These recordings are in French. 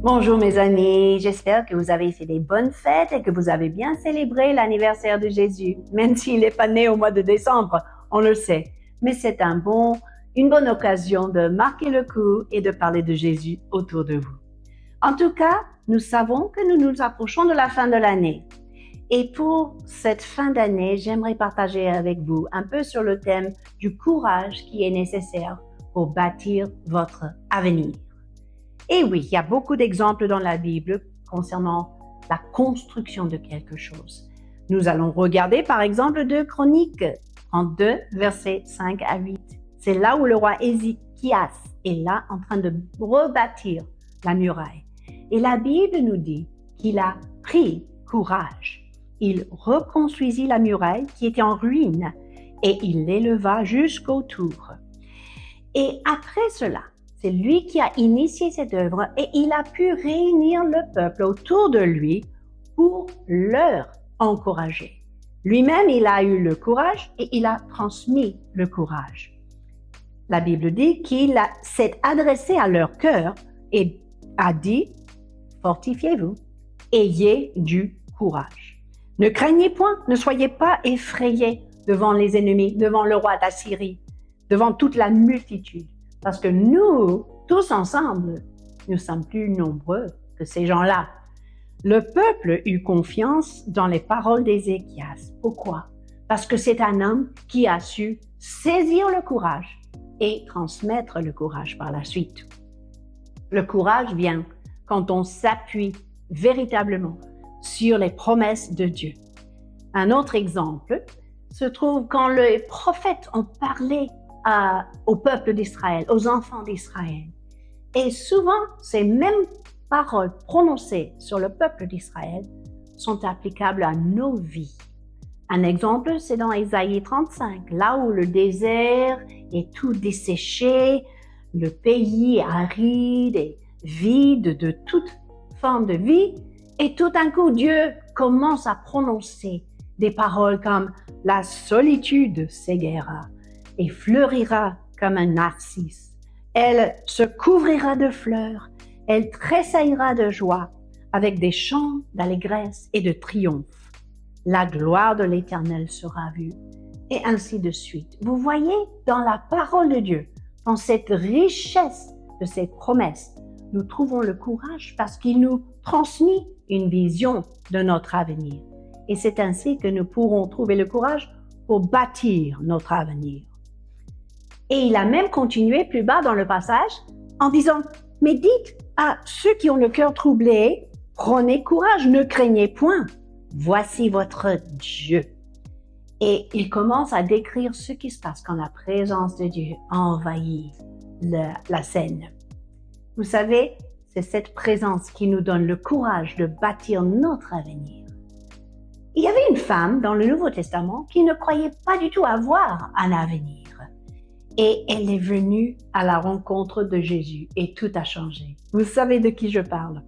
Bonjour mes amis, j'espère que vous avez fait des bonnes fêtes et que vous avez bien célébré l'anniversaire de Jésus, même s'il n'est pas né au mois de décembre, on le sait. Mais c'est une bonne occasion de marquer le coup et de parler de Jésus autour de vous. En tout cas, nous savons que nous nous approchons de la fin de l'année. Et pour cette fin d'année, j'aimerais partager avec vous un peu sur le thème du courage qui est nécessaire pour bâtir votre avenir. Et oui, il y a beaucoup d'exemples dans la Bible concernant la construction de quelque chose. Nous allons regarder par exemple 2 Chroniques 32, versets 5 à 8. C'est là où le roi Ézéchias est là en train de rebâtir la muraille. Et la Bible nous dit qu'il a pris courage. Il reconstruisit la muraille qui était en ruine et il l'éleva jusqu'au tour. Et après cela, c'est lui qui a initié cette œuvre et il a pu réunir le peuple autour de lui pour leur encourager. Lui-même, il a eu le courage et il a transmis le courage. La Bible dit qu'il s'est adressé à leur cœur et a dit « Fortifiez-vous, ayez du courage. Ne craignez point, ne soyez pas effrayés devant les ennemis, devant le roi d'Assyrie, devant toute la multitude. » Parce que nous, tous ensemble, nous sommes plus nombreux que ces gens-là. Le peuple eut confiance dans les paroles d'Ézéchias. Pourquoi? Parce que c'est un homme qui a su saisir le courage et transmettre le courage par la suite. Le courage vient quand on s'appuie véritablement sur les promesses de Dieu. Un autre exemple se trouve quand les prophètes ont parlé au peuple d'Israël, aux enfants d'Israël. Et souvent, ces mêmes paroles prononcées sur le peuple d'Israël sont applicables à nos vies. Un exemple, c'est dans Ésaïe 35, là où le désert est tout desséché, le pays aride et vide de toute forme de vie, et tout d'un coup, Dieu commence à prononcer des paroles comme « la solitude s'égaiera » et fleurira comme un narcisse. Elle se couvrira de fleurs, elle tressaillera de joie avec des chants d'allégresse et de triomphe. La gloire de l'Éternel sera vue, et ainsi de suite. Vous voyez, dans la parole de Dieu, dans cette richesse de ses promesses, nous trouvons le courage parce qu'il nous transmet une vision de notre avenir. Et c'est ainsi que nous pourrons trouver le courage pour bâtir notre avenir. Et il a même continué plus bas dans le passage en disant « Mais dites à ceux qui ont le cœur troublé, prenez courage, ne craignez point, voici votre Dieu. » Et il commence à décrire ce qui se passe quand la présence de Dieu envahit la scène. Vous savez, c'est cette présence qui nous donne le courage de bâtir notre avenir. Il y avait une femme dans le Nouveau Testament qui ne croyait pas du tout avoir un avenir. Et elle est venue à la rencontre de Jésus et tout a changé. Vous savez de qui je parle?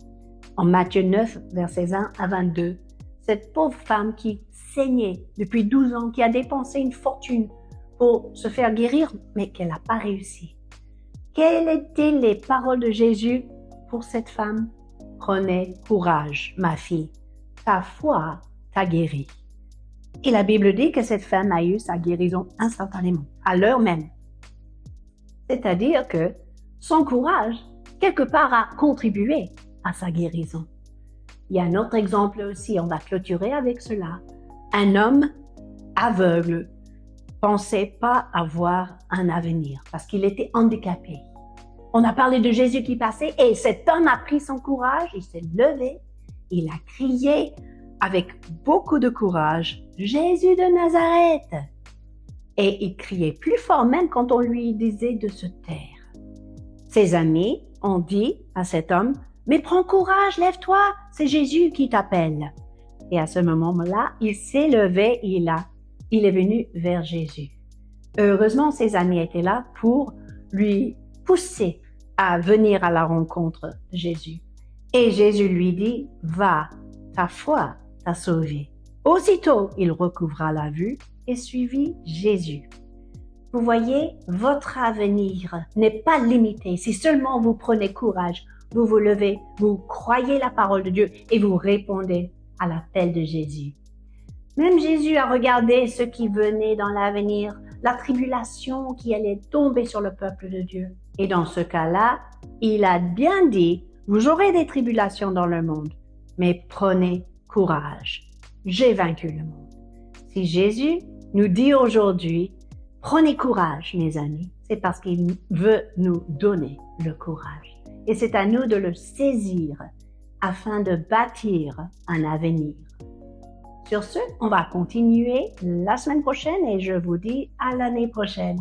En Matthieu 9, versets 1 à 22, cette pauvre femme qui saignait depuis 12 ans, qui a dépensé une fortune pour se faire guérir, mais qu'elle n'a pas réussi. Quelles étaient les paroles de Jésus pour cette femme? Prenez courage, ma fille, ta foi t'a guérie. Et la Bible dit que cette femme a eu sa guérison instantanément, à l'heure même. C'est-à-dire que son courage, quelque part, a contribué à sa guérison. Il y a un autre exemple aussi, on va clôturer avec cela. Un homme aveugle pensait pas avoir un avenir parce qu'il était handicapé. On a parlé de Jésus qui passait et cet homme a pris son courage, il s'est levé, il a crié avec beaucoup de courage, « Jésus de Nazareth !» Et il criait plus fort même quand on lui disait de se taire. Ses amis ont dit à cet homme, « Mais prends courage, lève-toi, c'est Jésus qui t'appelle. » Et à ce moment-là, il s'est levé et il est venu vers Jésus. Heureusement, ses amis étaient là pour lui pousser à venir à la rencontre de Jésus. Et Jésus lui dit, « Va, ta foi t'a sauvé. » Aussitôt, il recouvra la vue et suivit Jésus. Vous voyez, votre avenir n'est pas limité si seulement vous prenez courage vous vous levez, vous croyez la parole de Dieu et vous répondez à l'appel de Jésus. Même Jésus a regardé ce qui venait dans l'avenir, la tribulation qui allait tomber sur le peuple de Dieu. Et dans ce cas-là, il a bien dit, vous aurez des tribulations dans le monde, mais prenez courage. J'ai vaincu le monde. Si Jésus nous dit aujourd'hui, prenez courage, mes amis, c'est parce qu'il veut nous donner le courage. Et c'est à nous de le saisir afin de bâtir un avenir. Sur ce, on va continuer la semaine prochaine et je vous dis à l'année prochaine.